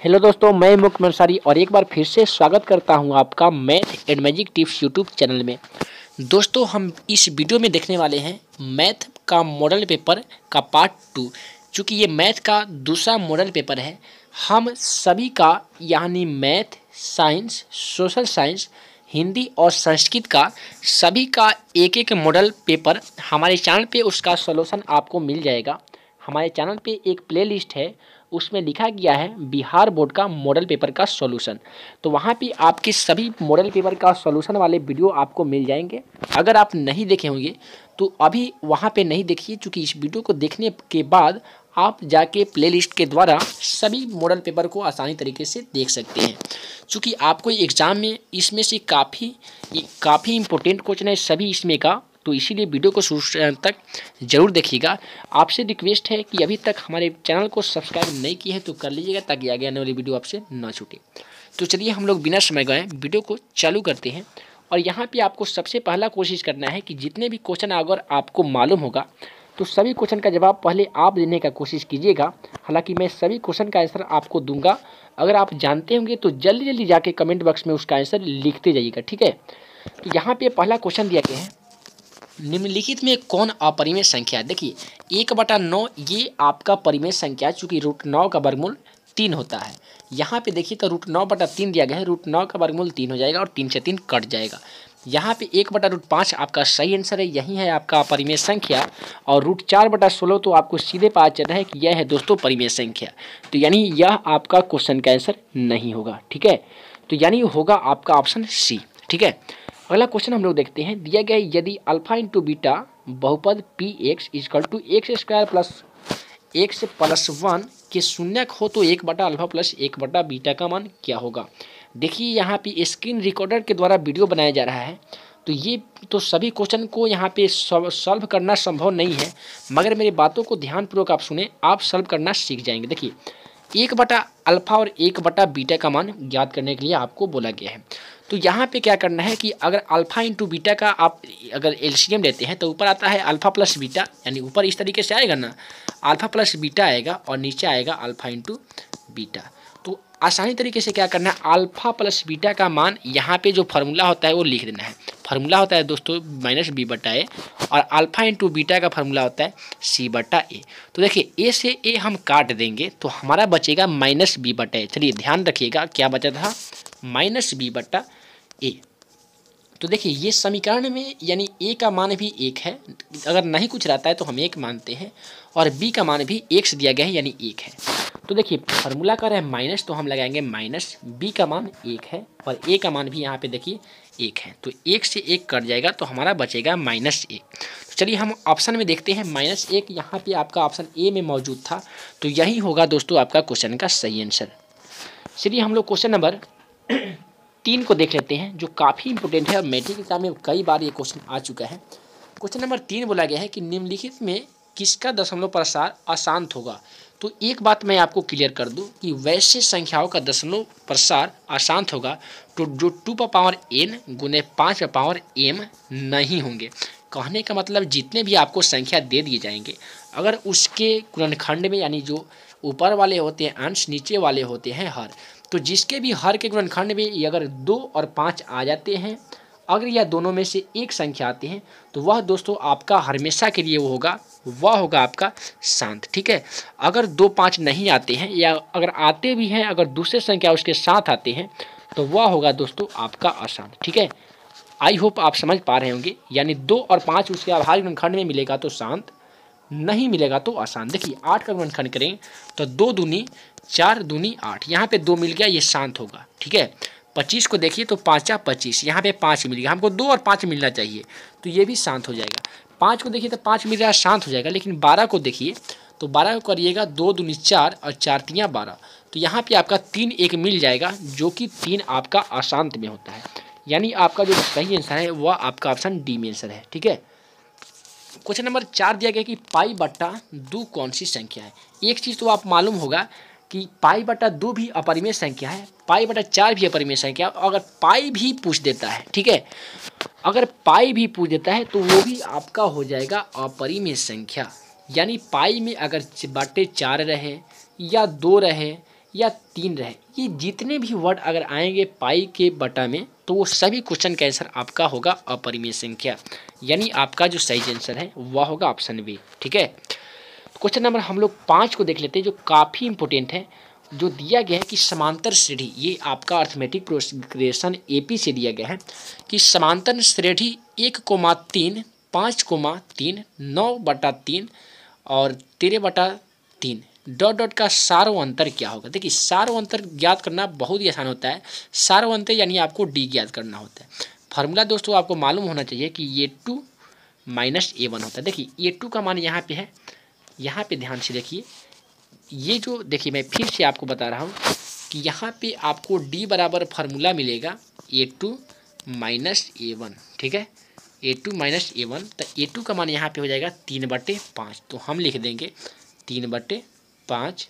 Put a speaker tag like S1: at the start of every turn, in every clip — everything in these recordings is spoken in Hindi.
S1: हेलो दोस्तों, मैं मुकमल अंसारी और एक बार फिर से स्वागत करता हूं आपका math and magic tips YouTube channel में। दोस्तों, हम इस वीडियो में देखने वाले हैं मैथ का मॉडल पेपर का पार्ट 2। चूँकि ये मैथ का दूसरा मॉडल पेपर है, हम सभी का यानी math, science, social science, Hindi और संस्कृत का सभी का एक एक मॉडल पेपर हमारे चैनल पे उसका सॉल्यूशन आपको मिल जाएगा। हमारे चैनल पे एक प्लेलिस्ट है, उसमें लिखा गया है बिहार बोर्ड का मॉडल पेपर का सॉल्यूशन। तो वहाँ पे आपके सभी मॉडल पेपर का सॉल्यूशन वाले वीडियो आपको मिल जाएंगे। अगर आप नहीं देखे होंगे तो अभी वहाँ पे नहीं देखिए, क्योंकि इस वीडियो को देखने के बाद आप जाके प्लेलिस्ट के द्वारा सभी मॉडल पेपर को आसानी तरीके से देख सकते हैं। चूँकि आपको एग्ज़ाम में इसमें से काफ़ी इंपॉर्टेंट क्वेश्चन है सभी इसमें का, तो इसीलिए वीडियो को शुरू तक ज़रूर देखिएगा। आपसे रिक्वेस्ट है कि अभी तक हमारे चैनल को सब्सक्राइब नहीं किए हैं तो कर लीजिएगा, ताकि आगे आने वाली वीडियो आपसे ना छूटे। तो चलिए हम लोग बिना समय गए वीडियो को चालू करते हैं। और यहाँ पे आपको सबसे पहला कोशिश करना है कि जितने भी क्वेश्चन अगर आपको मालूम होगा तो सभी क्वेश्चन का जवाब पहले आप देने का कोशिश कीजिएगा। हालांकि मैं सभी क्वेश्चन का आंसर आपको दूंगा। अगर आप जानते होंगे तो जल्दी जल्दी जाके कमेंट बॉक्स में उसका आंसर लिखते जाइएगा, ठीक है। तो यहाँ पे पहला क्वेश्चन दिया गया है, निम्नलिखित में कौन अपरिमेय संख्या है। देखिए 1/9 ये आपका परिमेय संख्या है, चूँकि √9 का वर्गमूल 3 होता है। यहाँ पे देखिए तो √9/3 दिया गया है, √9 का वर्गमूल 3 हो जाएगा और 3 से 3 कट जाएगा। यहाँ पे 1/√5 आपका सही आंसर है, यही है आपका अपरिमेय संख्या। और √4/16 तो आपको सीधे पता चल रहा है कि यह है दोस्तों परिमेय संख्या। तो यानी यह आपका क्वेश्चन का आंसर नहीं होगा, ठीक है। तो यानी होगा आपका ऑप्शन सी, ठीक है। अगला क्वेश्चन हम लोग देखते हैं, दिया गया है यदि अल्फा इंटू बीटा बहुपद px = x² + x+1 के शून्यक हो तो 1/अल्फा + 1/बीटा का मान क्या होगा। देखिए यहाँ पे स्क्रीन रिकॉर्डर के द्वारा वीडियो बनाया जा रहा है, तो ये तो सभी क्वेश्चन को यहाँ पे सॉल्व करना संभव नहीं है, मगर मेरी बातों को ध्यानपूर्वक आप सुने, आप सॉल्व करना सीख जाएंगे। देखिए 1/अल्फा और 1/बीटा का मान ज्ञात करने के लिए आपको बोला गया है। तो यहाँ पे क्या करना है कि अगर अल्फा इंटू बीटा का आप अगर एलसीएम लेते हैं तो ऊपर आता है अल्फा प्लस बीटा, यानी ऊपर इस तरीके से आएगा ना, अल्फा प्लस बीटा आएगा और नीचे आएगा अल्फा इंटू बीटा। तो आसानी तरीके से क्या करना है, अल्फा प्लस बीटा का मान यहाँ पे जो फार्मूला होता है वो लिख देना है। फार्मूला होता है दोस्तों -b/a और अल्फा इंटू बीटा का फार्मूला होता है c/a। तो देखिए a से a हम काट देंगे तो हमारा बचेगा -b/a। चलिए ध्यान रखिएगा क्या बचा था, -b/a। तो देखिए ये समीकरण में यानी a का मान भी 1 है, अगर नहीं कुछ रहता है तो हम 1 मानते हैं, और b का मान भी 1 से दिया गया है यानी 1 है। तो देखिए फार्मूला का रहा है माइनस, तो हम लगाएंगे माइनस, b का मान 1 है और a का मान भी यहाँ पे देखिए 1 है, तो 1 से 1 कट जाएगा तो हमारा बचेगा -1। तो चलिए हम ऑप्शन में देखते हैं, -1 यहाँ पे आपका ऑप्शन ए में मौजूद था, तो यही होगा दोस्तों आपका क्वेश्चन का सही आंसर। चलिए हम लोग क्वेश्चन नंबर 3 को देख लेते हैं, जो काफ़ी इंपॉर्टेंट है और मैट्रिक एग्जाम में कई बार ये क्वेश्चन आ चुका है। क्वेश्चन नंबर 3 बोला गया है कि निम्नलिखित में किसका दशमलव प्रसार अशांत होगा। तो एक बात मैं आपको क्लियर कर दूं कि वैसे संख्याओं का दशमलव प्रसार अशांत होगा तो जो 2n × 5m नहीं होंगे। कहने का मतलब जितने भी आपको संख्या दे दिए जाएंगे, अगर उसके गुणनखंड में यानी जो ऊपर वाले होते हैं अंश, नीचे वाले होते हैं हर, तो जिसके भी हर के गुणनखंड में अगर 2 और 5 आ जाते हैं, अगर यह दोनों में से एक संख्या आती है, तो वह दोस्तों आपका हमेशा के लिए वह होगा आपका शांत, ठीक है। अगर 2, 5 नहीं आते हैं या अगर आते भी हैं, अगर दूसरे संख्या उसके साथ आते हैं, तो वह होगा दोस्तों आपका अशांत, ठीक है। आई होप आप समझ पा रहे होंगे, यानी 2 और 5 उसके आधार गुणनखंड में मिलेगा तो शांत, नहीं मिलेगा तो अशांत। देखिए 8 का गुणनखंड करें तो 2 दूनी 4 दूनी 8, यहाँ पे 2 मिल गया, ये शांत होगा, ठीक है। 25 को देखिए तो 5 × 25, यहाँ पे 5 मिल गया, हमको 2 और 5 मिलना चाहिए, तो ये भी शांत हो जाएगा। 5 को देखिए तो 5 मिल रहा है, शांत हो जाएगा। लेकिन 12 को देखिए तो 12 को करिएगा 2 दूनी 4 और 4 × 3 = 12, तो यहाँ पे आपका 3 1 मिल जाएगा, जो कि 3 आपका अशांत में होता है। यानी आपका जो सही आंसर है वह आपका ऑप्शन डी में आंसर है, ठीक है। क्वेश्चन नंबर 4 दिया गया कि π/2 कौन सी संख्या है। एक चीज़ तो आप मालूम होगा कि π/2 भी अपरिमेय संख्या है, π/4 भी अपरिमेय संख्या, अगर पाई भी पूछ देता है, ठीक है, अगर पाई भी पूछ देता है तो वो भी आपका हो जाएगा अपरिमेय संख्या। यानी पाई में अगर /4 रहे या 2 रहे या 3 रहे, ये जितने भी वर्ड अगर आएंगे पाई के बटा में तो वो सभी क्वेश्चन का आंसर आपका होगा अपरिमेय संख्या, यानी आपका जो सही आंसर है वह होगा ऑप्शन बी। ठीक है, क्वेश्चन नंबर हम लोग 5 को देख लेते हैं, जो काफ़ी इंपॉर्टेंट है। जो दिया गया है कि समांतर श्रेणी, ये आपका अर्थमेटिक प्रोग्रेशन एपी से दिया गया है कि समांतर श्रेणी 1,3, 5,3, 9/3 और 13/3 डॉट डॉट का सारो अंतर क्या होगा। देखिए सारो अंतर ज्ञात करना बहुत ही आसान होता है। सारो अंतर यानी आपको डी ज्ञात करना होता है। फार्मूला दोस्तों आपको मालूम होना चाहिए कि A2 माइनस A1 होता है। देखिए A2 का मान यहाँ पे है, यहाँ पे ध्यान से देखिए, ये जो देखिए मैं फिर से आपको बता रहा हूँ कि यहाँ पे आपको D बराबर फार्मूला मिलेगा A2 माइनस A1। ठीक है, A2 माइनस A1, तो A2 का मान यहाँ पे हो जाएगा 3/5, तो हम लिख देंगे 3/5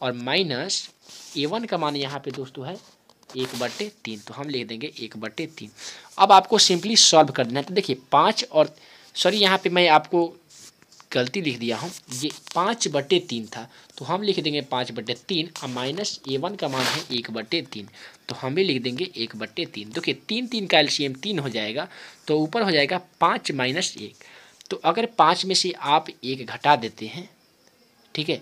S1: और माइनस A1 का मान यहाँ पे दोस्तों है 1/3, तो हम लिख देंगे 1/3। अब आपको सिंपली सॉल्व कर देना है। तो देखिए 5 और सॉरी यहाँ पे मैं आपको गलती लिख दिया हूँ, ये 5/3 था, तो हम लिख देंगे 5/3 और माइनस A1 का मान है 1/3, तो हम भी लिख देंगे 1/3। देखिए 3 का एलसीएम 3 हो जाएगा, तो ऊपर हो जाएगा 5 माइनस 1। तो अगर 5 में से आप 1 घटा देते हैं, ठीक है,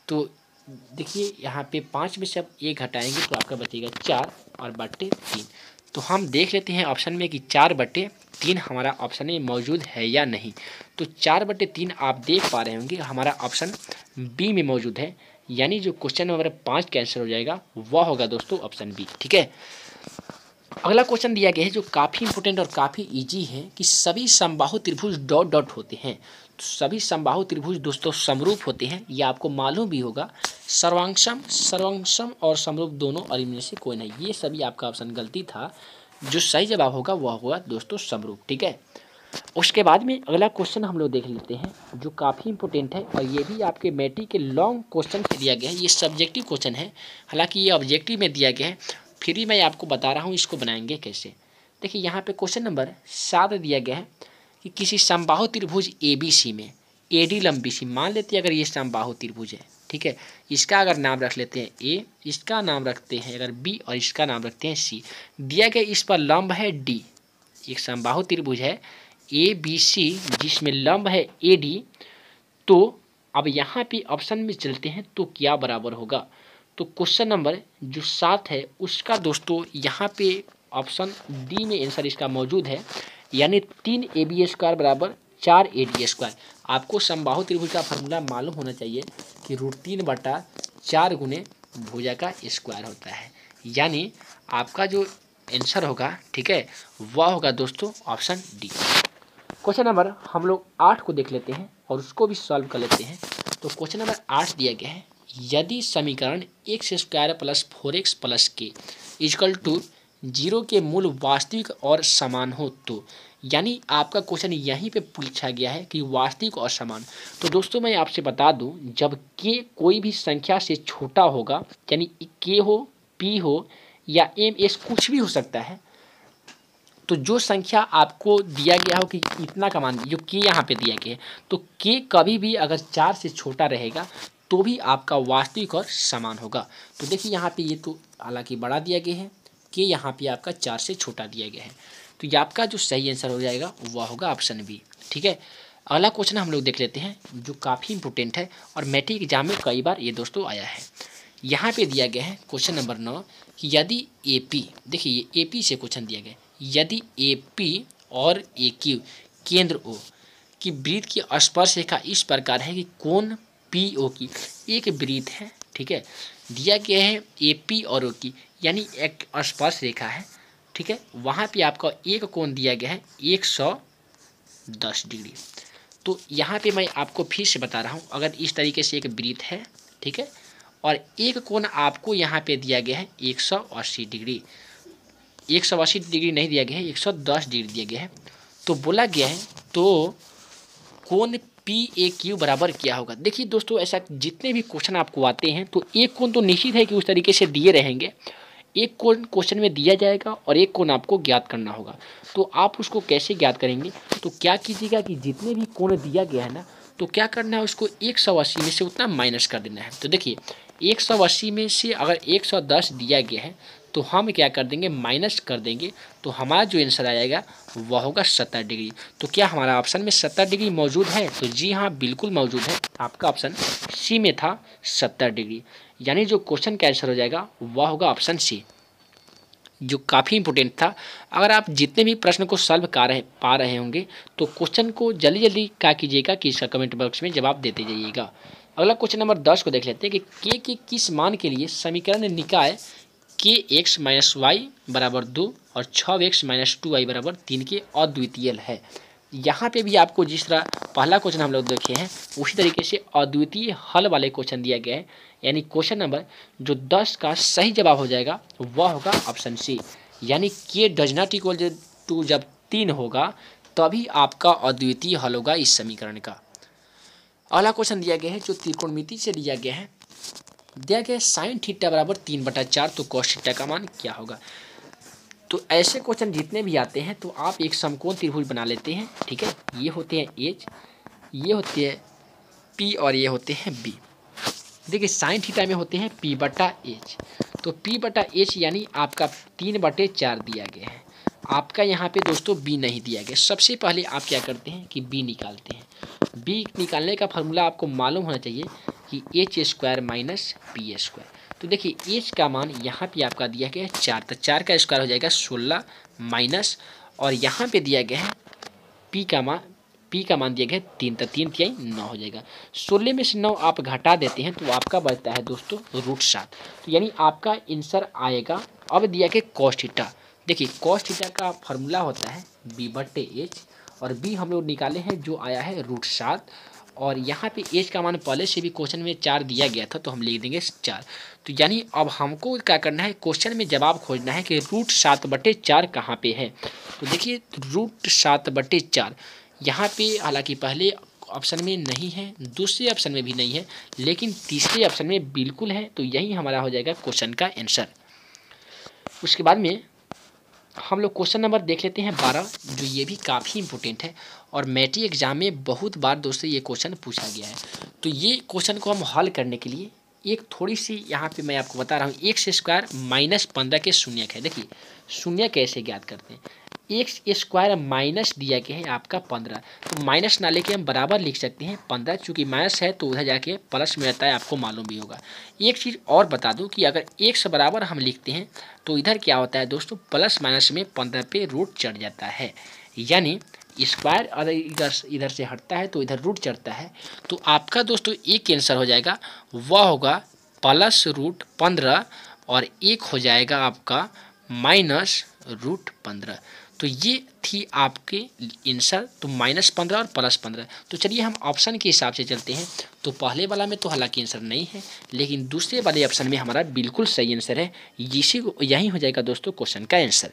S1: तो देखिए यहाँ पे 5 में से आप 1 घटाएंगे तो आपका बचेगा 4 और बटे 3। तो हम देख लेते हैं ऑप्शन में कि 4/3 हमारा ऑप्शन में मौजूद है या नहीं। तो 4/3 आप देख पा रहे होंगे हमारा ऑप्शन बी में मौजूद है, यानी जो क्वेश्चन नंबर 5 का आंसर हो जाएगा वह होगा दोस्तों ऑप्शन बी। ठीक है, अगला क्वेश्चन दिया गया है जो काफ़ी इंपॉर्टेंट और काफ़ी इजी है कि सभी समबाहु त्रिभुज डॉट डॉट होते हैं। तो सभी समबाहु त्रिभुज दोस्तों समरूप होते हैं, ये आपको मालूम भी होगा। सर्वांशम और समरूप दोनों और इनमें से कोई नहीं, ये सभी आपका ऑप्शन गलती था। जो सही जवाब होगा वह होगा दोस्तों समरूप। ठीक है, उसके बाद में अगला क्वेश्चन हम लोग देख लेते हैं जो काफ़ी इंपॉर्टेंट है और ये भी आपके मैट्रिक के लॉन्ग क्वेश्चन से दिया गया है। ये सब्जेक्टिव क्वेश्चन है, हालांकि ये ऑब्जेक्टिव में दिया गया है, फिर भी मैं आपको बता रहा हूँ इसको बनाएंगे कैसे। देखिए यहाँ पे क्वेश्चन नंबर 7 दिया गया है कि किसी समबाहु त्रिभुज ABC में AD लंबी सी, मान लेते हैं अगर ये समबाहु त्रिभुज है, ठीक है, इसका अगर नाम रख लेते हैं A, इसका नाम रखते हैं अगर B और इसका नाम रखते हैं C। दिया गया इस पर लंब है D, एक समबाहु त्रिभुज है ABC जिसमें लंब है AD। तो अब यहाँ पे ऑप्शन में चलते हैं तो क्या बराबर होगा। तो क्वेश्चन नंबर जो 7 है उसका दोस्तों यहाँ पे ऑप्शन डी में आंसर इसका मौजूद है, यानी 3AB² बराबर 4AD²। आपको समबाहु त्रिभुज का फार्मूला मालूम होना चाहिए कि √3/4 गुने भुजा का स्क्वायर होता है, यानी आपका जो आंसर होगा, ठीक है, वह होगा दोस्तों ऑप्शन डी। क्वेश्चन नंबर हम लोग 8 को देख लेते हैं और उसको भी सॉल्व कर लेते हैं। तो क्वेश्चन नंबर 8 दिया गया है, यदि समीकरण x² + 4x + k = 0 के मूल वास्तविक और समान हो तो, यानी आपका क्वेश्चन यहीं पे पूछा गया है कि वास्तविक और समान। तो दोस्तों मैं आपसे बता दूं, जब k कोई भी संख्या से छोटा होगा, यानी k हो, p हो या ms कुछ भी हो सकता है, तो जो संख्या आपको दिया गया हो कि इतना का मान जो k यहाँ पे दिया गया है, तो k कभी भी अगर 4 से छोटा रहेगा तो भी आपका वास्तविक और समान होगा। तो देखिए यहाँ पे ये तो हालांकि बड़ा दिया गया है, k यहाँ पे आपका 4 से छोटा दिया गया है, तो ये आपका जो सही आंसर हो जाएगा वह होगा ऑप्शन बी। ठीक है, अगला क्वेश्चन हम लोग देख लेते हैं जो काफ़ी इंपॉर्टेंट है और मैट्रिक एग्जाम में कई बार ये दोस्तों आया है। यहाँ पे दिया गया है क्वेश्चन नंबर 9 कि यदि AP, देखिए ये AP से क्वेश्चन दिया गया, यदि AP और AQ केंद्र O की वृत्त की स्पर्श रेखा इस प्रकार है कि कोण PO की एक वृत्त है, ठीक है, दिया गया है AP और O की, यानी एक स्पर्श रेखा है, ठीक है, वहाँ पे आपका एक कोण दिया गया है 110 डिग्री। तो यहाँ पे मैं आपको फिर से बता रहा हूँ, अगर इस तरीके से एक वृत्त है, ठीक है, और एक कोण आपको यहाँ पे दिया गया है 180 डिग्री, 180 डिग्री नहीं दिया गया है, 110 डिग्री दिया गया है। तो बोला गया है तो कोण PAQ बराबर क्या होगा। देखिए दोस्तों, ऐसा जितने भी क्वेश्चन आपको आते हैं तो एक कोण तो निश्चित है कि उस तरीके से दिए रहेंगे, एक कोण क्वेश्चन में दिया जाएगा और एक कोण आपको ज्ञात करना होगा। तो आप उसको कैसे ज्ञात करेंगे, तो क्या कीजिएगा कि जितने भी कोण दिया गया है ना, तो क्या करना है, उसको 180 में से उतना माइनस कर देना है। तो देखिए 180 में से अगर 110 दिया गया है तो हम क्या कर देंगे, माइनस कर देंगे, तो हमारा जो आंसर आएगा वह होगा 70 डिग्री। तो क्या हमारा ऑप्शन में 70 डिग्री मौजूद है? तो जी हाँ, बिल्कुल मौजूद है। आपका ऑप्शन सी में था 70 डिग्री, यानी जो क्वेश्चन का आंसर हो जाएगा वह होगा ऑप्शन सी, जो काफ़ी इंपॉर्टेंट था। अगर आप जितने भी प्रश्न को सॉल्व पा रहे होंगे तो क्वेश्चन को जल्दी जल्दी क्या कीजिएगा कि इसका कमेंट बॉक्स में जवाब देते जाइएगा। अगला क्वेश्चन नंबर 10 को देख लेते हैं कि के किस मान के लिए समीकरण निकाय के एक्स माइनस वाई बराबर 2 और 6x माइनस 2y बराबर 3 के अद्वितीय है। यहाँ पे भी आपको जिस तरह पहला क्वेश्चन हम लोग देखे हैं उसी तरीके से अद्वितीय हल वाले क्वेश्चन दिया गया है, यानी क्वेश्चन नंबर जो 10 का सही जवाब हो जाएगा वह होगा ऑप्शन सी, यानी के डज नॉट इक्वल टू जब 3 होगा तभी आपका अद्वितीय हल होगा इस समीकरण का। अगला क्वेश्चन दिया गया है जो त्रिकोणमिति से दिया गया है, दिया गया है साइन थीटा बराबर 3/4, तो कॉस थीटा का मान क्या होगा। तो ऐसे क्वेश्चन जितने भी आते हैं तो आप एक समकोण त्रिभुज बना लेते हैं, ठीक है। ये होते हैं एच, ये होते हैं पी और ये होते हैं बी। देखिए साइन थीटा में होते हैं p/h, तो p/h यानी आपका 3/4 दिया गया है। आपका यहाँ पे दोस्तों b नहीं दिया गया। सबसे पहले आप क्या करते हैं कि b निकालते हैं। b निकालने का फार्मूला आपको मालूम होना चाहिए कि h² माइनस p²। तो देखिए h का मान यहाँ पे आपका दिया गया है 4, तो 4 का स्क्वायर हो जाएगा 16 माइनस, और यहाँ पे दिया गया है p का मान दिया गया है 3, तो 3 तिहाई 9 हो जाएगा। 16 में से 9 आप घटा देते हैं तो आपका बचता है दोस्तों √7, तो यानी आपका आंसर आएगा। अब दिया गया कॉस थीटा, देखिए कॉस थीटा का फार्मूला होता है b/h, और b हम लोग निकाले हैं जो आया है √7, और यहाँ पे h का मान पहले से भी क्वेश्चन में 4 दिया गया था तो हम लिख देंगे 4। तो यानी अब हमको क्या करना है, क्वेश्चन में जवाब खोजना है कि √7/4 कहाँ पे है। तो देखिए √7/4 यहाँ पे हालांकि पहले ऑप्शन में नहीं है, दूसरे ऑप्शन में भी नहीं है, लेकिन तीसरे ऑप्शन में बिल्कुल है, तो यही हमारा हो जाएगा क्वेश्चन का आंसर। उसके बाद में हम लोग क्वेश्चन नंबर देख लेते हैं 12, जो ये भी काफ़ी इंपॉर्टेंट है और मैट्रिक एग्जाम में बहुत बार दोस्तों ये क्वेश्चन पूछा गया है। तो ये क्वेश्चन को हम हल करने के लिए एक थोड़ी सी यहाँ पे मैं आपको बता रहा हूँ, x² माइनस 15 के शून्यक है। देखिए शून्य कैसे ज्ञात करते हैं, x² माइनस दिया गया है आपका 15, तो माइनस ना लेके हम बराबर लिख सकते हैं 15, चूँकि माइनस है तो उधर जाके प्लस में रहता है, आपको मालूम भी होगा। एक चीज़ और बता दूं कि अगर x बराबर हम लिखते हैं तो इधर क्या होता है दोस्तों, प्लस माइनस में 15 पे रूट चढ़ जाता है, यानी स्क्वायर अगर इधर से हटता है तो इधर रूट चढ़ता है। तो आपका दोस्तों एक आंसर हो जाएगा वह होगा +√15, और एक हो जाएगा आपका -√15। तो ये थी आपके आंसर, तो -15 और +15। तो चलिए हम ऑप्शन के हिसाब से चलते हैं। तो पहले वाला में तो हालांकि आंसर नहीं है, लेकिन दूसरे वाले ऑप्शन में हमारा बिल्कुल सही आंसर है, यही हो जाएगा दोस्तों क्वेश्चन का आंसर।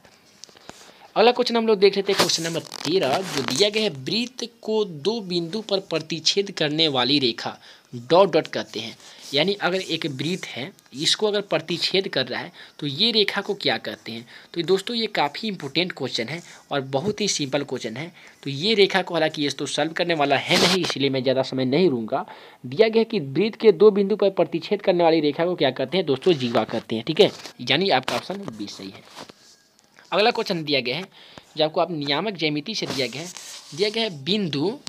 S1: अगला क्वेश्चन हम लोग देख लेते हैं, क्वेश्चन नंबर 13, जो दिया गया है वृत्त को 2 बिंदु पर प्रतिच्छेद करने वाली रेखा डॉट डॉट कहते हैं। यानी अगर एक वृत्त है, इसको अगर प्रतिच्छेद कर रहा है तो ये रेखा को क्या कहते हैं। तो दोस्तों ये काफ़ी इंपॉर्टेंट क्वेश्चन है और बहुत ही सिंपल क्वेश्चन है। तो ये रेखा को हालांकि ये तो सॉल्व करने वाला है नहीं, इसलिए मैं ज़्यादा समय नहीं लूँगा। दिया गया कि वृत्त के 2 बिंदु पर प्रतिच्छेद करने वाली रेखा को क्या कहते हैं दोस्तों, जीवा कहते हैं, ठीक है। यानी आपका ऑप्शन बी सही है। अगला क्वेश्चन दिया गया है जो आपको आप नियामक ज्यामिति से दिया गया है बिंदु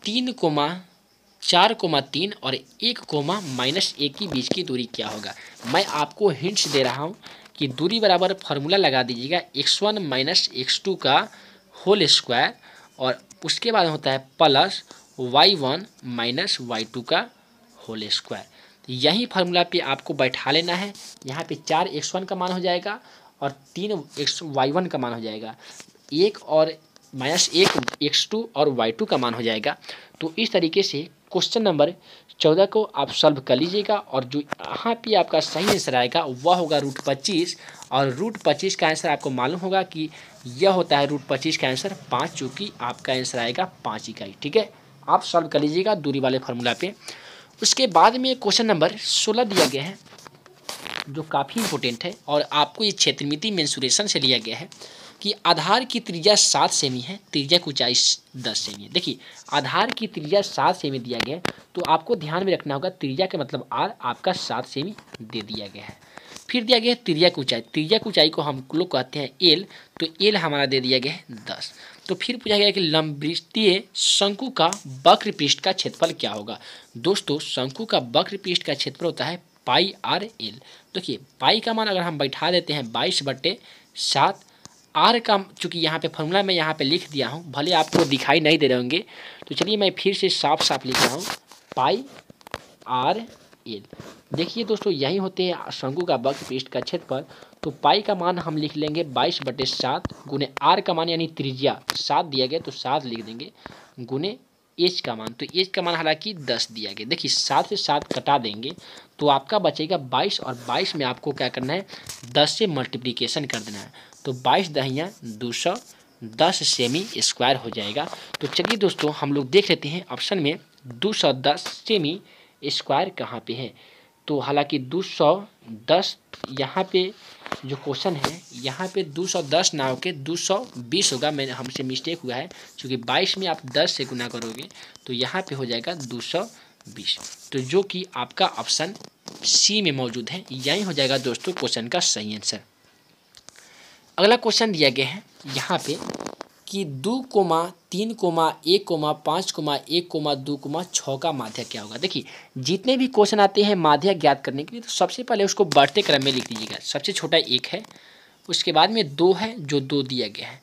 S1: 3,4,3 और 1,-1 के बीच की दूरी क्या होगा। मैं आपको हिंट्स दे रहा हूँ कि दूरी बराबर फार्मूला लगा दीजिएगा x1 माइनस x2 का होल स्क्वायर, और उसके बाद होता है प्लस y1 माइनस y2 का होल स्क्वायर। यही फार्मूला पे आपको बैठा लेना है। यहाँ पे 4x1 का मान हो जाएगा और 3y1 का मान हो जाएगा, 1 और -1 x2 और y2 का मान हो जाएगा। तो इस तरीके से क्वेश्चन नंबर 14 को आप सॉल्व कर लीजिएगा, और जो यहाँ पे आपका सही आंसर आएगा वह होगा √25, और √25 का आंसर आपको मालूम होगा कि यह होता है √25 का आंसर 5, चूँकि आपका आंसर आएगा 5 इकाई, ठीक है। आप सॉल्व कर लीजिएगा दूरी वाले फार्मूला पे। उसके बाद में क्वेश्चन नंबर 16 दिया गया है जो काफ़ी इंपॉर्टेंट है, और आपको ये क्षेत्रमिति मेंसुरेशन से लिया गया है। कि आधार की त्रिज्या 7 सेमी है, त्रिज्या की ऊंचाई 10 सेमी है। देखिए आधार की त्रिज्या 7 सेमी दिया गया है, तो आपको ध्यान में रखना होगा त्रिज्या का मतलब आर आपका 7 सेमी दे दिया गया है। फिर दिया गया है त्रिज्या की ऊंचाई, त्रिज्या की ऊंचाई को हम लोग कहते हैं एल, तो एल हमारा दे दिया गया है 10। तो फिर पूछा गया कि लंबवृत्तीय शंकु का वक्र पृष्ठ का क्षेत्रफल क्या होगा। दोस्तों शंकु का वक्र पृष्ठ का क्षेत्रफल होता है पाई आर एल। देखिए पाई का मान अगर हम बैठा देते हैं 22/7, आर का चूंकि यहाँ पे फॉर्मूला मैं यहाँ पे लिख दिया हूँ, भले आपको दिखाई नहीं दे रहे होंगे, तो चलिए मैं फिर से साफ साफ लिख रहा हूँ पाई आर एल। देखिए दोस्तों यही होते हैं शंकु का वक्र पृष्ठ का क्षेत्रफल। तो पाई का मान हम लिख लेंगे 22/7 गुने आर का मान यानी त्रिज्या 7 दिया गया तो 7 लिख देंगे गुने एच का मान, तो एच का मान हालांकि 10 दिया गया। देखिए 7 से 7 कटा देंगे तो आपका बचेगा 22, और 22 में आपको क्या करना है 10 से मल्टीप्लिकेशन कर देना है, तो 22 दहिया 210 सेमी स्क्वायर हो जाएगा। तो चलिए दोस्तों हम लोग देख लेते हैं ऑप्शन में 210 सेमी स्क्वायर कहाँ पे है। तो हालांकि 210 यहाँ पे जो क्वेश्चन है यहाँ पे 210 ना होके 220 होगा, मैंने हमसे मिस्टेक हुआ है, क्योंकि 22 में आप 10 से गुना करोगे तो यहाँ पे हो जाएगा 220, तो जो कि आपका ऑप्शन सी में मौजूद है, यही हो जाएगा दोस्तों क्वेश्चन का सही आंसर। अगला क्वेश्चन दिया गया है यहाँ पे कि 2,3,1,5,1,2,6 का माध्यक क्या होगा। देखिए जितने भी क्वेश्चन आते हैं माध्यक ज्ञात करने के लिए तो सबसे पहले उसको बढ़ते क्रम में लिख लीजिएगा। सबसे छोटा 1 है, उसके बाद में 2 है जो 2 दिया गया है,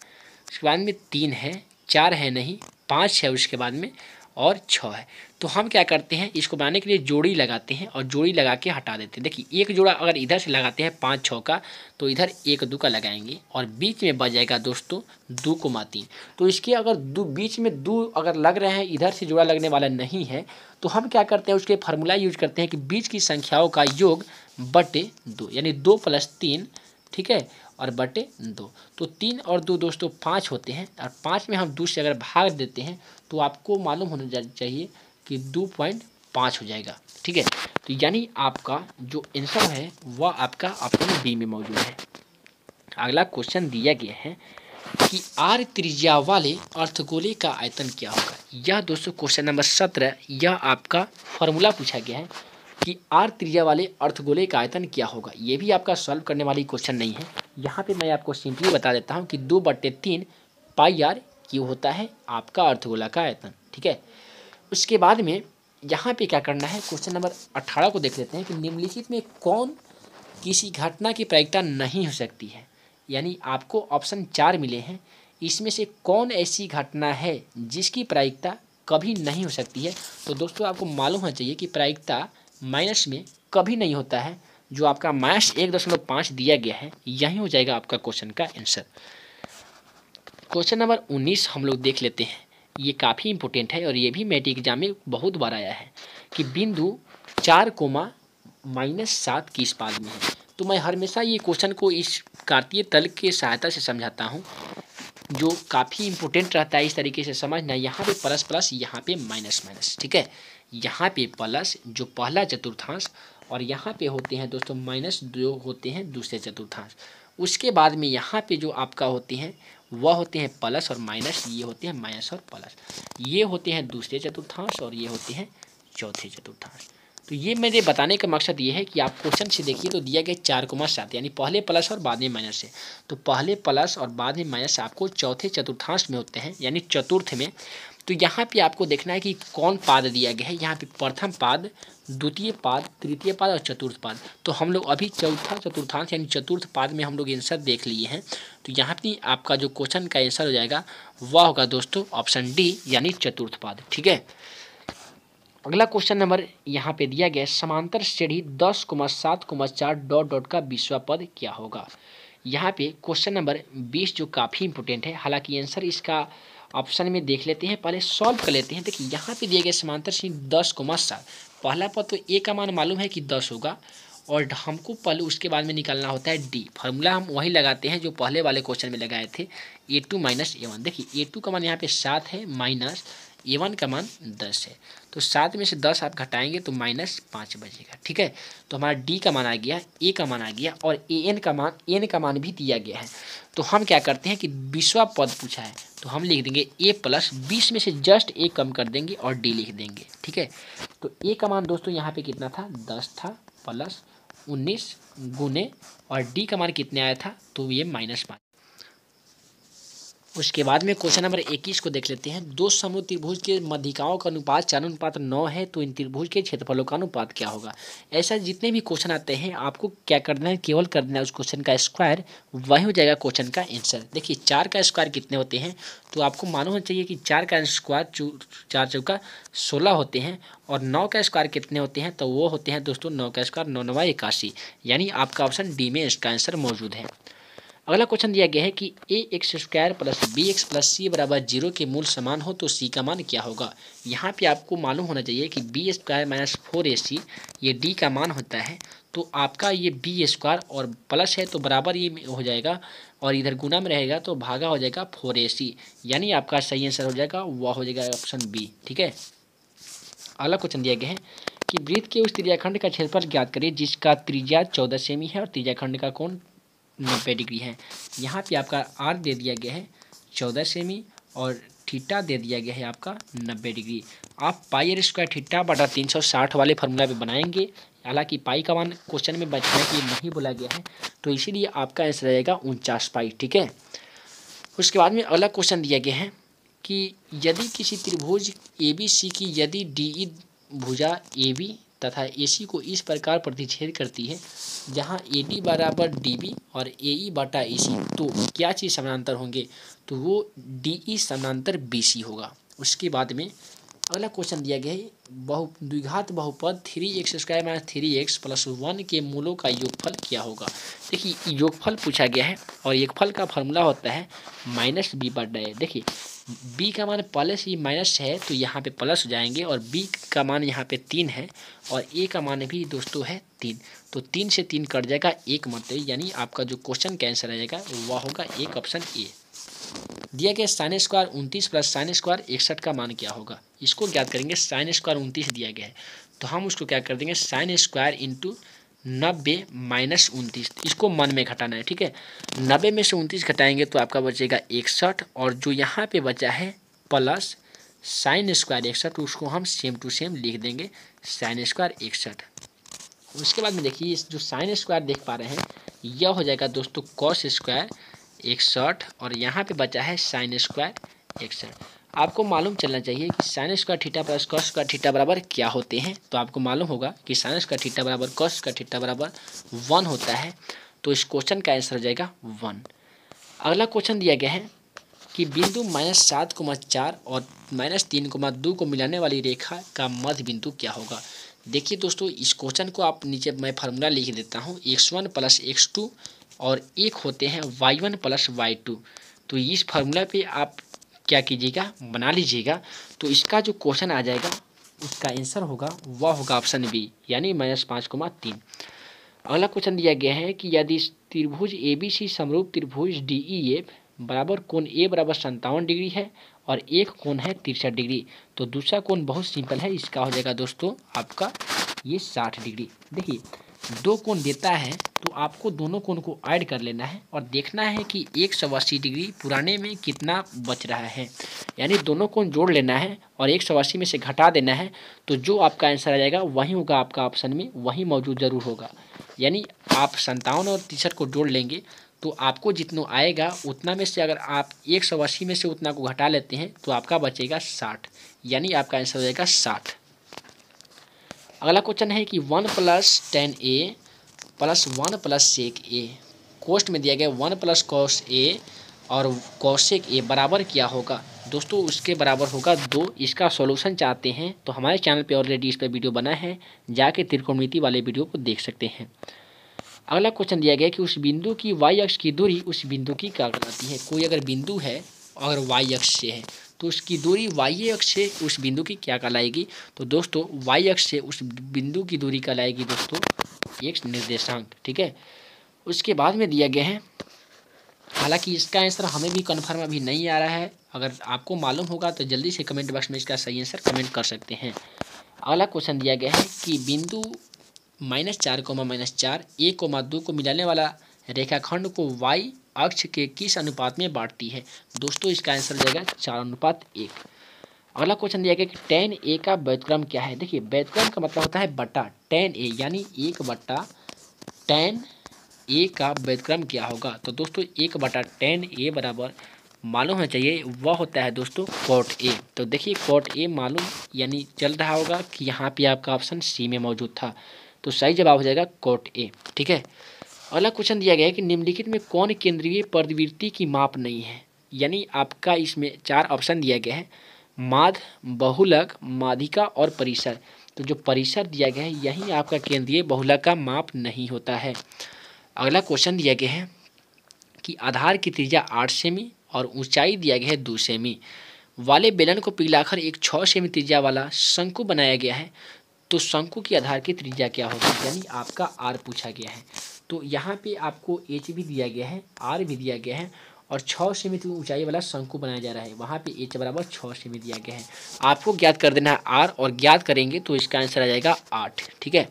S1: उसके बाद में 3 है, 4 है नहीं, 5 है उसके बाद में, और 6 है। तो हम क्या करते हैं इसको बनाने के लिए जोड़ी लगाते हैं और जोड़ी लगा के हटा देते हैं। देखिए एक जोड़ा अगर इधर से लगाते हैं 5 6 का तो इधर 1 2 का लगाएंगे और बीच में बच जाएगा दोस्तों 2,3। तो इसके अगर बीच में 2 अगर लग रहे हैं, इधर से जोड़ा लगने वाला नहीं है, तो हम क्या करते हैं उसके फार्मूला यूज करते हैं कि बीच की संख्याओं का योग बटे 2, यानी 2 + 3, ठीक है, और बटे 2। तो 3 और 2 दोस्तों 5 होते हैं, और 5 में हम 2 से अगर भाग देते हैं तो आपको मालूम होना चाहिए कि 2.5 हो जाएगा, ठीक है। तो यानी आपका जो आंसर है वह आपका ऑप्शन बी में मौजूद है। अगला क्वेश्चन दिया गया है कि आर त्रिज्या वाले अर्धगोले का आयतन क्या होगा। यह दोस्तों क्वेश्चन नंबर 17, यह आपका फॉर्मूला पूछा गया है कि आर त्रिज्या वाले अर्धगोले का आयतन क्या होगा। ये भी आपका सॉल्व करने वाली क्वेश्चन नहीं है, यहाँ पे मैं आपको सिंपली बता देता हूँ कि 2/3 पाई आर क्यू होता है आपका अर्धगोला का आयतन, ठीक है। उसके बाद में यहाँ पे क्या करना है, क्वेश्चन नंबर 18 को देख लेते हैं कि निम्नलिखित में कौन किसी घटना की प्रायिकता नहीं हो सकती है। यानी आपको ऑप्शन 4 मिले हैं, इसमें से कौन ऐसी घटना है जिसकी प्रायिकता कभी नहीं हो सकती है। तो दोस्तों आपको मालूम होना चाहिए कि प्रायिकता माइनस में कभी नहीं होता है, जो आपका -1.5 दिया गया है, यही हो जाएगा आपका क्वेश्चन का आंसर। क्वेश्चन नंबर 19 हम लोग देख लेते हैं, ये काफ़ी इंपॉर्टेंट है और ये भी मैट्रिक एग्जाम में बहुत बार आया है कि बिंदु 4,-7 किस पाद में है। तो मैं हमेशा ये क्वेश्चन को इस कार्तीय तल के सहायता से समझाता हूँ, जो काफ़ी इंपॉर्टेंट रहता है। इस तरीके से समझना, यहाँ पे प्लस प्लस, यहाँ पे माइनस माइनस, ठीक है। यहाँ पे प्लस जो पहला चतुर्थांश, और यहाँ पे होते हैं दोस्तों माइनस जो होते हैं दूसरे चतुर्थांश। उसके बाद में यहाँ पे जो आपका होते हैं वह होते हैं प्लस और माइनस, ये होते हैं माइनस और प्लस, ये होते हैं दूसरे चतुर्थांश और ये होते हैं चौथे चतुर्थांश। तो ये मेरे बताने का मकसद ये है कि आप क्वेश्चन से देखिए तो दिया गया 4,7, यानी पहले प्लस और बाद में माइनस है, तो पहले प्लस और बाद में माइनस आपको चौथे चतुर्थांश में होते हैं, यानी चतुर्थ में। तो यहाँ पे आपको देखना है कि कौन पाद दिया गया है। यहाँ पे प्रथम पाद, द्वितीय पाद, तृतीय पाद और चतुर्थ पाद। तो हम लोग अभी चौथा चतुर्थांश यानी चतुर्थ पाद में हम लोग आंसर देख लिए हैं। तो यहाँ पे आपका जो क्वेश्चन का आंसर हो जाएगा वह होगा दोस्तों ऑप्शन डी, यानी चतुर्थ पाद, ठीक है। अगला क्वेश्चन नंबर यहाँ पे दिया गया, समांतर श्रेणी 10,7,4 डॉट डॉट का 20वां पद क्या होगा। यहाँ पे क्वेश्चन नंबर 20 जो काफ़ी इंपॉर्टेंट है, हालांकि आंसर इसका ऑप्शन में देख लेते हैं, पहले सॉल्व कर लेते हैं। देखिए यहाँ पे दिया गया समांतर श्रेणी 10,7, पहला पद तो ए का मान मालूम है कि 10 होगा, और हमको पहले उसके बाद में निकालना होता है डी। फार्मूला हम वही लगाते हैं जो पहले वाले क्वेश्चन में लगाए थे, A2 - A1। देखिए A2 का मान यहाँ पे 7 है, माइनस A1 का मान 10 है। तो 7 में से 10 आप घटाएंगे तो -5 बचेगा। ठीक है, तो हमारा डी का मान आ गया, ए का मान आ गया और एन का मान भी दिया गया है। तो हम क्या करते हैं कि 20वां पद पूछा है तो हम लिख देंगे ए प्लस 20 में से जस्ट ए कम कर देंगे और डी लिख देंगे। ठीक है, तो ए का मान दोस्तों यहाँ पे कितना था, 10 था, प्लस 19 गुने और डी का मान कितने आया था, तो ये -5। उसके बाद में क्वेश्चन नंबर 21 को देख लेते हैं। दो समूह त्रिभुज के मध्यिकाओं का अनुपात 4:9 है, तो इन त्रिभुज के क्षेत्रफलों का अनुपात क्या होगा। ऐसा जितने भी क्वेश्चन आते हैं आपको क्या करना है, केवल कर देना है उस क्वेश्चन का स्क्वायर, वही हो जाएगा क्वेश्चन का आंसर। देखिए 4 का स्क्वायर कितने होते हैं, तो आपको मालूम होना चाहिए कि 4 का स्क्वायर 4 चौका 16 होते हैं और 9 का स्क्वायर कितने होते हैं, तो वो होते हैं दोस्तों 9 का स्क्वायर 9 9 81, यानी आपका ऑप्शन डी में इसका आंसर मौजूद है। अगला क्वेश्चन दिया गया है कि A X square plus B X plus C बराबर 0 के मूल समान हो तो सी का मान क्या होगा। यहाँ पे आपको मालूम होना चाहिए कि बी स्क्वायर माइनस 4ac ये डी का मान होता है, तो आपका ये बी स्क्वायर और प्लस है तो बराबर ये हो जाएगा और इधर गुना में रहेगा तो भागा हो जाएगा 4ac, यानी आपका सही आंसर हो जाएगा वह हो जाएगा ऑप्शन बी। ठीक है, अगला क्वेश्चन दिया गया है कि वृत्त के उस त्रिज्याखंड का क्षेत्रफल ज्ञात करिए जिसका त्रिज्या 14 सेमी है और त्रिज्याखंड का कोण 90 डिग्री है। यहाँ पे आपका आर दे दिया गया है 14 सेमी और थीटा दे दिया गया है आपका 90 डिग्री। आप पाई स्क्वायर थीटा बटा 360 वाले फार्मूला पे बनाएंगे, हालांकि पाई का मान क्वेश्चन में बचने के लिए नहीं बोला गया है, तो इसीलिए आपका आंसर रहेगा 49 पाई। ठीक है, उसके बाद में अगला क्वेश्चन दिया गया है कि यदि किसी त्रिभुज ABC की यदि DE भुजा AB तथा AC को इस प्रकार प्रतिच्छेद करती है जहां AD बराबर DB और AE बटा EC, तो क्या चीज़ समानांतर होंगे, तो वो DE समानांतर BC होगा। उसके बाद में अगला क्वेश्चन दिया गया है द्विघात बहुपद 3x square minus 3x plus 1 के मूलों का योगफल क्या होगा। देखिए योगफल पूछा गया है और योगफल का फॉर्मूला होता है -b/a। देखिए b का मान प्लस ही माइनस है तो यहाँ पे प्लस हो जाएंगे और b का मान यहाँ पे 3 है और a का मान भी दोस्तों है 3, तो 3 से 3 कट जाएगा, एक मत, यानी आपका जो क्वेश्चन का आंसर आ जाएगा वह होगा एक ऑप्शन ए। दिया गया sine square 29 plus sine square 61 का मान क्या होगा, इसको ज्ञात करेंगे। साइन स्क्वायर 29 दिया गया है तो हम उसको क्या कर देंगे, साइन स्क्वायर इंटू 90 माइनस 29, इसको मन में घटाना है। ठीक है, 90 में से 29 घटाएंगे तो आपका बचेगा 61 और जो यहाँ पे बचा है प्लस साइन स्क्वायर 61 उसको हम सेम टू सेम लिख देंगे साइन स्क्वायर 61। उसके बाद में देखिए इस जो साइन स्क्वायर देख पा रहे हैं यह हो जाएगा दोस्तों कॉस स्क्वायर 61 और यहाँ पे बचा है साइन स्क्वायर 61। आपको मालूम चलना चाहिए कि sine square theta plus cos square theta बराबर क्या होते हैं, तो आपको मालूम होगा कि साइन स्क्वायर थीटा बराबर कॉस स्क्वायर थीटा बराबर 1 होता है, तो इस क्वेश्चन का आंसर हो जाएगा 1। अगला क्वेश्चन दिया गया है कि बिंदु -7,4 और -3,2 को मिलाने वाली रेखा का मध्य बिंदु क्या होगा। देखिए दोस्तों इस क्वेश्चन को आप नीचे मैं फार्मूला लिख देता हूँ, x1 प्लस x2 और एक होते हैं y1 प्लस y2, तो इस फार्मूला पे आप क्या कीजिएगा, बना लीजिएगा, तो इसका जो क्वेश्चन आ जाएगा उसका आंसर होगा वह होगा ऑप्शन बी, यानी -5,3। अगला क्वेश्चन दिया गया है कि यदि त्रिभुज ABC समरूप त्रिभुज DEF बराबर कोण A बराबर 57 डिग्री है और एक कोण है 63 डिग्री, तो दूसरा कोण बहुत सिंपल है, इसका हो जाएगा दोस्तों आपका ये 60 डिग्री। देखिए दो कोण देता है तो आपको दोनों कोण को ऐड कर लेना है और देखना है कि 180 डिग्री पुराने में कितना बच रहा है, यानी दोनों कोण जोड़ लेना है और 180 में से घटा देना है, तो जो आपका आंसर आ जाएगा वही होगा आपका ऑप्शन में, वही मौजूद जरूर होगा। यानी आप 57 और 63 को जोड़ लेंगे तो आपको जितना आएगा उतना में से अगर आप 180 में से उतना को घटा लेते हैं तो आपका बचेगा 60, यानी आपका आंसर हो जाएगा 60। अगला क्वेश्चन है कि 1 + tan A plus 1 + sec A, कोष्ट में दिया गया 1 + cos A और cosec A बराबर क्या होगा। दोस्तों उसके बराबर होगा 2। इसका सॉल्यूशन चाहते हैं तो हमारे चैनल पे ऑलरेडी इस पर वीडियो बना है, जाके त्रिकोणमिति वाले वीडियो को देख सकते हैं। अगला क्वेश्चन दिया गया कि उस बिंदु की y अक्ष की दूरी उस बिंदु की क्या कहलाती है। कोई अगर बिंदु है अगर y अक्ष से है तो उसकी दूरी y अक्ष से उस बिंदु की क्या कहलाएगी, तो दोस्तों y अक्ष से उस बिंदु की दूरी कहलाएगी दोस्तों एक निर्देशांक। ठीक है, उसके बाद में दिया गया है, हालांकि इसका आंसर हमें भी कन्फर्म अभी नहीं आ रहा है, अगर आपको मालूम होगा तो जल्दी से कमेंट बॉक्स में इसका सही आंसर कमेंट कर सकते हैं। अगला क्वेश्चन दिया गया है कि बिंदु -4, -4, 1, 2 को मिलाने वाला रेखाखंड को y अक्ष के किस अनुपात में बांटती है। दोस्तों इसका आंसर हो जाएगा 4:1। अगला क्वेश्चन दिया गया कि tan a का व्युत्क्रम क्या है। देखिए व्युत्क्रम का मतलब होता है बटा, tan a यानी 1/tan a का व्युत्क्रम क्या होगा। तो दोस्तों 1/tan a बराबर मालूम होना चाहिए, वह होता है दोस्तों cot a। तो देखिए cot a मालूम यानी चल रहा होगा कि यहाँ पे आपका ऑप्शन सी में मौजूद था, तो सही जवाब हो जाएगा cot a। ठीक है। अगला क्वेश्चन दिया गया है कि निम्नलिखित में कौन केंद्रीय प्रवृत्ति की माप नहीं है। यानी आपका इसमें 4 ऑप्शन दिया गया है, माध्य, बहुलक, माध्यिका और परिसर। तो जो परिसर दिया गया है यही आपका केंद्रीय बहुलक का माप नहीं होता है। अगला क्वेश्चन दिया गया है कि आधार की त्रिज्या 8 सेमी और ऊंचाई दिया गया है 2 सेमी वाले बेलन को पिघलाकर एक 6 सेमी त्रिज्या वाला शंकु बनाया गया है। तो शंकु की आधार की त्रिज्या क्या होगी, यानी आपका आर पूछा गया है। तो यहाँ पे आपको एच भी दिया गया है, आर भी दिया गया है और 6 सेमी ऊंचाई वाला शंकु बनाया जा रहा है, वहाँ पे एच बराबर 6 सेमी दिया गया है। आपको ज्ञात कर देना है आर, और ज्ञात करेंगे तो इसका आंसर आ जाएगा 8। ठीक है।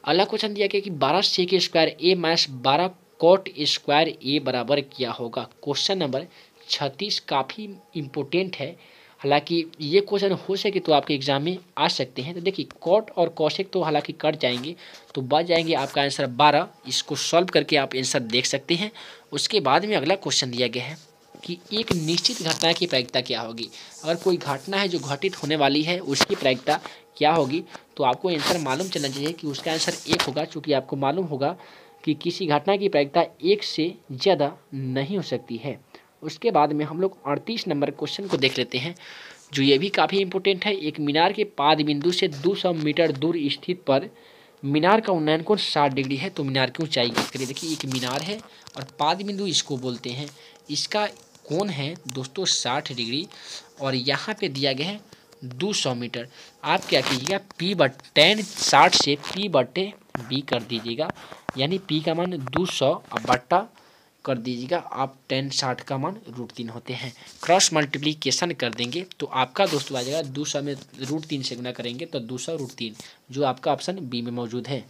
S1: अगला क्वेश्चन दिया गया कि 12 सेक स्क्वायर ए माइनस 12 कॉट स्क्वायर ए बराबर क्या होगा। क्वेश्चन नंबर 36 काफ़ी इम्पोर्टेंट है, हालांकि ये क्वेश्चन हो सके तो आपके एग्जाम में आ सकते हैं। तो देखिए कॉट और कॉसेक तो हालांकि कट जाएंगे, तो बच जाएंगे आपका आंसर 12। इसको सॉल्व करके आप आंसर देख सकते हैं। उसके बाद में अगला क्वेश्चन दिया गया है कि एक निश्चित घटना की प्रायिकता क्या होगी। अगर कोई घटना है जो घटित होने वाली है उसकी प्रायिकता क्या होगी, तो आपको आंसर मालूम चलना चाहिए कि उसका आंसर 1 होगा, चूँकि आपको मालूम होगा कि किसी घटना की प्रायिकता 1 से ज़्यादा नहीं हो सकती है। उसके बाद में हम लोग 38 नंबर क्वेश्चन को देख लेते हैं, जो ये भी काफ़ी इंपॉर्टेंट है। एक मीनार के पाद बिंदु से 200 मीटर दूर स्थित पर मीनार का उन्नयन कोण 60 डिग्री है, तो मीनार की ऊंचाई की करिए। देखिए एक मीनार है और पाद बिंदु इसको बोलते हैं, इसका कोण है दोस्तों 60 डिग्री और यहाँ पे दिया गया है 200 मीटर। आप क्या कीजिएगा tan 60 से p/b कर दीजिएगा, यानी p का मान 200 बट्टा कर दीजिएगा। आप tan 60 का मान √3 होते हैं, क्रॉस मल्टीप्लीकेशन कर देंगे तो आपका दोस्तों आ जाएगा 200 में √3 से गुना करेंगे तो 200 √3, जो आपका ऑप्शन बी में मौजूद है।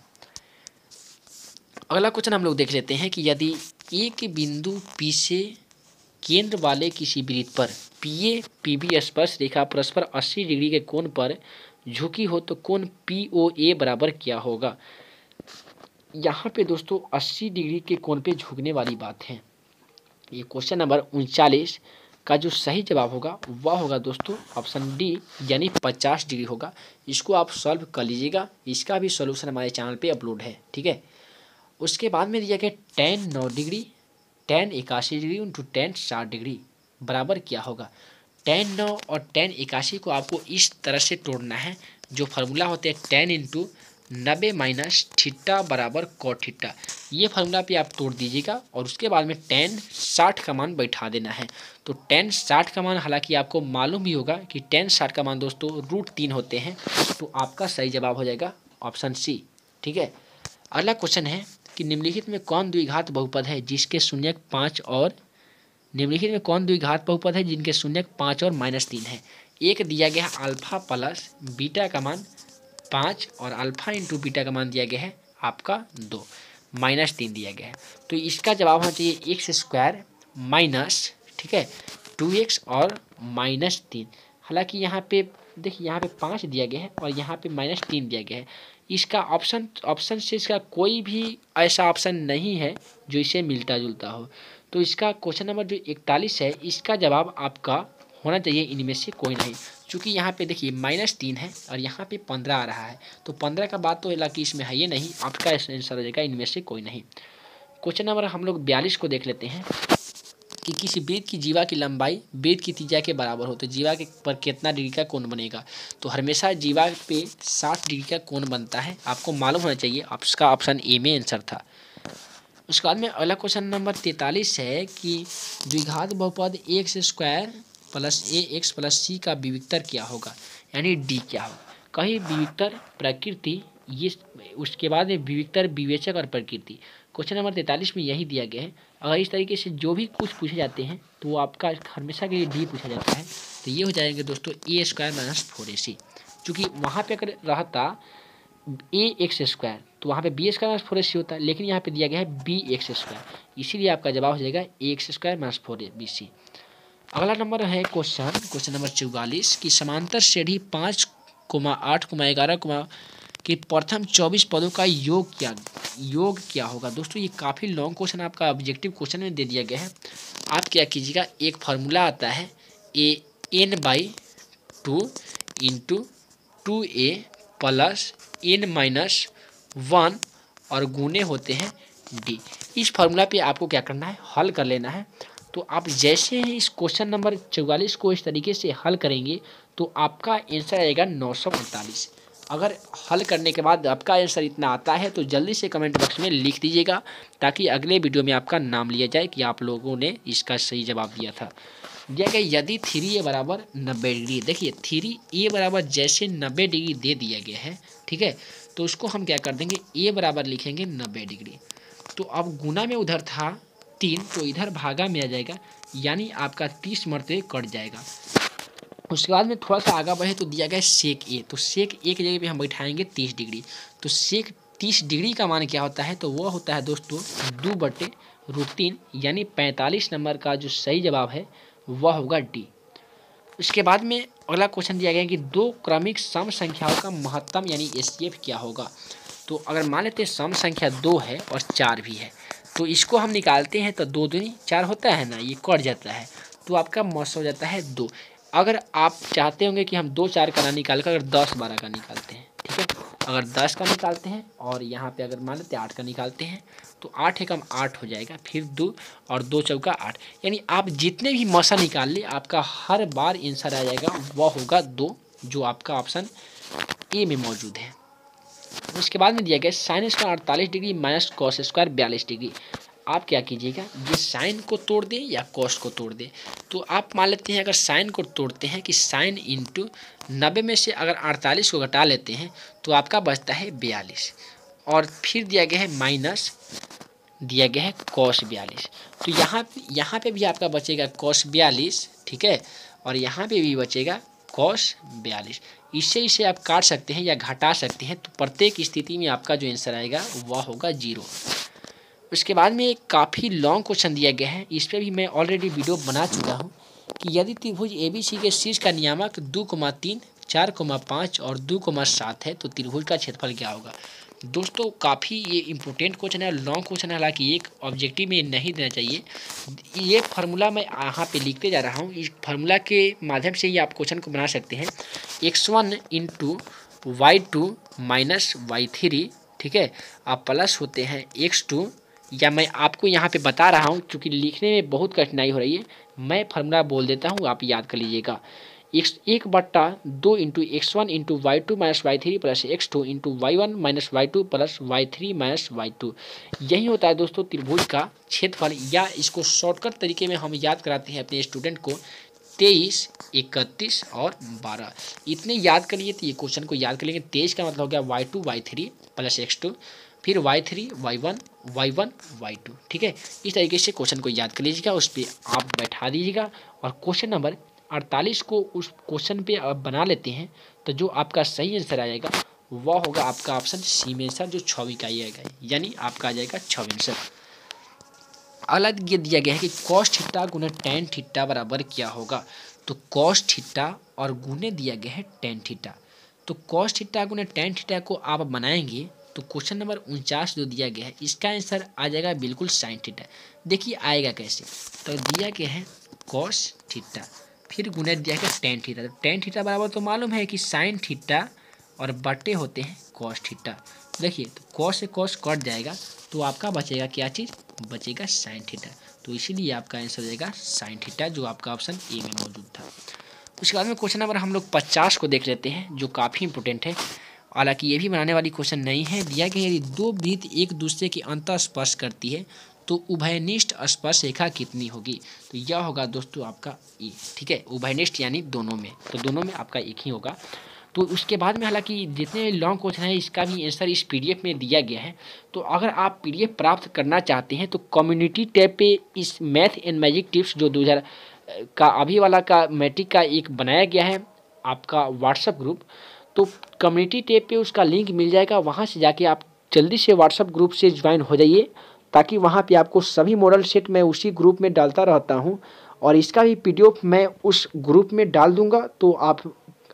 S1: अगला क्वेश्चन हम लोग देख लेते हैं कि यदि एक बिंदु P से केंद्र वाले किसी वृत्त पर PA PB स्पर्श रेखा परस्पर 80 डिग्री के कोण पर झुकी हो तो कोण POA बराबर क्या होगा। यहाँ पे दोस्तों 80 डिग्री के कोण पे झुकने वाली बात है। ये क्वेश्चन नंबर 39 का जो सही जवाब होगा वह होगा दोस्तों ऑप्शन डी, यानी 50 डिग्री होगा। इसको आप सॉल्व कर लीजिएगा, इसका भी सॉल्यूशन हमारे चैनल पे अपलोड है। ठीक है। उसके बाद में दिया गया tan 9 degree tan 81 degree into tan 60 degree बराबर क्या होगा। tan 9 और tan 81 को आपको इस तरह से तोड़ना है, जो फार्मूला होते हैं tan इंटू 90 माइनस थीटा बराबर cot थीटा। ये फार्मूला पे आप तोड़ दीजिएगा और उसके बाद में tan 60 का मान बैठा देना है। तो tan 60 का मान हालांकि आपको मालूम भी होगा कि tan 60 का मान दोस्तों √3 होते हैं, तो आपका सही जवाब हो जाएगा ऑप्शन सी। ठीक है। अगला क्वेश्चन है कि निम्नलिखित में कौन द्विघात बहुपद है जिसके शून्यक 5 और निम्नलिखित में कौन द्विघात बहुपद है जिनके शून्यक 5 और -3 है। एक दिया गया है अल्फा प्लस बीटा का मान 5 और अल्फा इंटू बीटा का मान दिया गया है आपका 2, -3 दिया गया है। तो इसका जवाब होना चाहिए x² माइनस, ठीक है, 2x और -3। हालांकि यहाँ पे देखिए यहाँ पे 5 दिया गया है और यहाँ पे -3 दिया गया है। इसका ऑप्शन से इसका कोई भी ऐसा ऑप्शन नहीं है जो इसे मिलता जुलता हो। तो इसका क्वेश्चन नंबर जो 41 है, इसका जवाब आपका होना चाहिए इनमें से कोई नहीं, क्योंकि यहाँ पे देखिए -3 है और यहाँ पे 15 आ रहा है, तो 15 का बात तो हालांकि इसमें है ये नहीं, आपका आंसर हो जाएगा इनमें से कोई नहीं। क्वेश्चन नंबर हम लोग 42 को देख लेते हैं कि किसी वृत्त की जीवा की लंबाई वृत्त की त्रिज्या के बराबर हो तो जीवा के पर कितना डिग्री का कोण बनेगा। तो हमेशा जीवा पे 60 डिग्री का कोण बनता है, आपको मालूम होना चाहिए। आपका ऑप्शन ए में आंसर था। उसके बाद में अगला क्वेश्चन नंबर 43 है कि द्विघात बहुपद x² plus ax plus c का विविक्तर क्या होगा, यानी डी क्या होगा। कहीं विविक्तर प्रकृति, ये उसके बाद में विविक्तर विवेचक और प्रकृति। क्वेश्चन नंबर 43 में यही दिया गया है। अगर इस तरीके से जो भी कुछ पूछे जाते हैं तो आपका हमेशा के लिए डी पूछा जाता है। तो ये हो जाएंगे दोस्तों a² - 4ac। क्योंकि वहाँ पे अगर रहता ए एक्स स्क्वायर तो वहाँ पे बी स्क्वायर माइनस 4ac होता है, लेकिन यहाँ पे दिया गया है बी एक्स स्क्वायर, इसीलिए आपका जवाब हो जाएगा ए एक्स स्क्वायर माइनस 4abc। अगला नंबर है क्वेश्चन नंबर 44 की समांतर श्रेणी 5, 8, 11 के प्रथम 24 पदों का योग क्या होगा। दोस्तों ये काफ़ी लॉन्ग क्वेश्चन आपका ऑब्जेक्टिव क्वेश्चन में दे दिया गया है। आप क्या कीजिएगा, एक फार्मूला आता है n/2 into 2a plus n-1 और गुने होते हैं d। इस फार्मूला पे आपको क्या करना है, हल कर लेना है। तो आप जैसे ही इस क्वेश्चन नंबर 44 को इस तरीके से हल करेंगे तो आपका आंसर आएगा 948। अगर हल करने के बाद आपका आंसर इतना आता है तो जल्दी से कमेंट बॉक्स में लिख दीजिएगा, ताकि अगले वीडियो में आपका नाम लिया जाए कि आप लोगों ने इसका सही जवाब दिया था। दिया गया यदि 3a बराबर 90 डिग्री, देखिए 3a बराबर जैसे 90 डिग्री दे दिया गया है, ठीक है, तो उसको हम क्या कर देंगे, a बराबर लिखेंगे 90 डिग्री। तो अब गुना में उधर था 3 तो इधर भागा में आ जाएगा, यानी आपका 30 मरते कट जाएगा। उसके बाद में थोड़ा सा आगे बढ़े तो दिया गया सेक ए, तो सेक ए की जगह पे हम बैठाएंगे 30 डिग्री। तो सेक 30 डिग्री का मान क्या होता है, तो वह होता है दोस्तों 2/√3, यानी 45 नंबर का जो सही जवाब है वह होगा डी। उसके बाद में अगला क्वेश्चन दिया गया है कि दो क्रमिक सम संख्याओं का महत्तम यानी एचसीएफ क्या होगा। तो अगर मान लेते हैं सम संख्या 2 है और 4 भी है, तो इसको हम निकालते हैं तो 2 दूनी 4 होता है ना, ये कट जाता है, तो आपका मौस हो जाता है 2। अगर आप चाहते होंगे कि हम 2 4 का ना निकाल कर अगर 10 12 का निकालते हैं, ठीक है, अगर 10 का निकालते हैं और यहाँ पे अगर मान लेते हैं 8 का निकालते हैं तो 8 एकम 8 हो जाएगा, फिर 2 और 2 चौका 8, यानी आप जितने भी मौसा निकाल ले आपका हर बार आंसर आ जाएगा वह होगा 2, जो आपका ऑप्शन ए में मौजूद है। उसके बाद में दिया गया sine square 48 degree minus cos square 42 degree. आप क्या कीजिएगा, ये साइन को तोड़ दें या कॉस को तोड़ दें। तो आप मान लेते हैं अगर साइन को तोड़ते हैं कि साइन इंटू 90 में से अगर 48 को घटा लेते हैं तो आपका बचता है 42, और फिर दिया गया है माइनस दिया गया है कॉस 42। तो यहाँ पे भी आपका बचेगा कॉस 42, ठीक है, और यहाँ पे भी बचेगा कॉस 42। इसे आप काट सकते हैं या घटा सकते हैं, तो प्रत्येक स्थिति में आपका जो आंसर आएगा वह होगा 0। उसके बाद में एक काफ़ी लॉन्ग क्वेश्चन दिया गया है, इस पर भी मैं ऑलरेडी वीडियो बना चुका हूँ कि यदि त्रिभुज एबीसी के शीर्ष का नियामक 2,3, 4,5 और 2,7 है तो त्रिभुज का क्षेत्रफल क्या होगा। दोस्तों काफ़ी ये इंपॉर्टेंट क्वेश्चन है, लॉन्ग क्वेश्चन है, हालांकि एक ऑब्जेक्टिव में नहीं देना चाहिए। ये फार्मूला मैं यहाँ पे लिखते जा रहा हूँ, इस फार्मूला के माध्यम से ही आप क्वेश्चन को बना सकते हैं। x1 into y2 minus y3, ठीक है, आप प्लस होते हैं x2, या मैं आपको यहाँ पे बता रहा हूँ क्योंकि लिखने में बहुत कठिनाई हो रही है, मैं फार्मूला बोल देता हूँ, आप याद कर लीजिएगा। 1/2 into x1 into y2 minus y3 plus x2 into y1 minus y2 plus y3 minus y2। यही होता है दोस्तों त्रिभुज का क्षेत्रफल, या इसको शॉर्टकट तरीके में हम याद कराते हैं अपने स्टूडेंट को 23, 31 और 12। इतने याद कर लिए तो ये क्वेश्चन को याद कर लेंगे। 23 का मतलब हो गया y2 y3 प्लस x2, फिर y3 y1 y1 y2, ठीक है। इस तरीके से क्वेश्चन को याद कर लीजिएगा, उस पर आप बैठा दीजिएगा और क्वेश्चन नंबर 48 को उस क्वेश्चन पे आप बना लेते हैं तो जो आपका सही आंसर आ जाएगा वह होगा आपका ऑप्शन सी में आंसर, जो 6वीं का आएगा, यानी आपका आ जाएगा 6वां आंसर। अलग ये दिया गया है कि कॉस थीटा गुना टेन थीटा बराबर क्या होगा। तो कॉस थीटा और गुने दिया गया है टेन थीटा, तो कॉस थीटा गुना टेन थीटा को आप बनाएंगे तो क्वेश्चन नंबर 49 जो दिया गया है इसका आंसर आ जाएगा बिल्कुल साइन थीटा। देखिए आएगा कैसे, तो दिया गया है कॉस थीटा, फिर गुना दिया गया टेन थीटा, तो टेन थीटा बराबर तो मालूम है कि साइन थीटा और बटे होते हैं कॉस थीटा। देखिए तो कॉस से कॉस कट जाएगा तो आपका बचेगा क्या चीज़, बचेगा साइन थीटा, तो इसीलिए आपका आंसर हो जाएगा साइन थीटा, जो आपका ऑप्शन ए में मौजूद था। उसके बाद में क्वेश्चन नंबर हम लोग 50 को देख लेते हैं, जो काफ़ी इंपोर्टेंट है, हालांकि ये भी बनाने वाली क्वेश्चन नहीं है। दिया गया यदि दो वृत्त एक दूसरे के अंतर स्पर्श करती है तो उभयनिष्ठ स्पर्श रेखा कितनी होगी। तो यह होगा दोस्तों आपका ए, ठीक है, उभयनिष्ठ यानी दोनों में, तो दोनों में आपका एक ही होगा। तो उसके बाद में हालांकि जितने लॉन्ग क्वेश्चन है इसका भी आंसर इस पीडीएफ में दिया गया है। तो अगर आप पीडीएफ प्राप्त करना चाहते हैं तो कम्युनिटी टैब पे इस मैथ एंड मैजिक टिप्स जो 2000 का अभी वाला का मैट्रिक का एक बनाया गया है आपका व्हाट्सएप ग्रुप, तो कम्युनिटी टैब पे उसका लिंक मिल जाएगा, वहाँ से जाके आप जल्दी से व्हाट्सएप ग्रुप से ज्वाइन हो जाइए, ताकि वहाँ पे आपको सभी मॉडल सेट मैं उसी ग्रुप में डालता रहता हूँ और इसका भी पीडीएफ मैं उस ग्रुप में डाल दूँगा। तो आप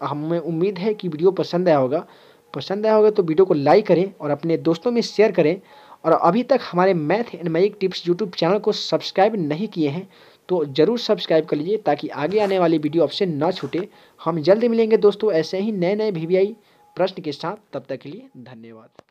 S1: हमें उम्मीद है कि वीडियो पसंद आया होगा। पसंद आया होगा तो वीडियो को लाइक करें और अपने दोस्तों में शेयर करें। और अभी तक हमारे math and magic tips YouTube channel को सब्सक्राइब नहीं किए हैं तो ज़रूर सब्सक्राइब कर लीजिए, ताकि आगे आने वाली वीडियो आपसे ना छूटे। हम जल्दी मिलेंगे दोस्तों ऐसे ही नए नए वीवीआई प्रश्न के साथ। तब तक के लिए धन्यवाद।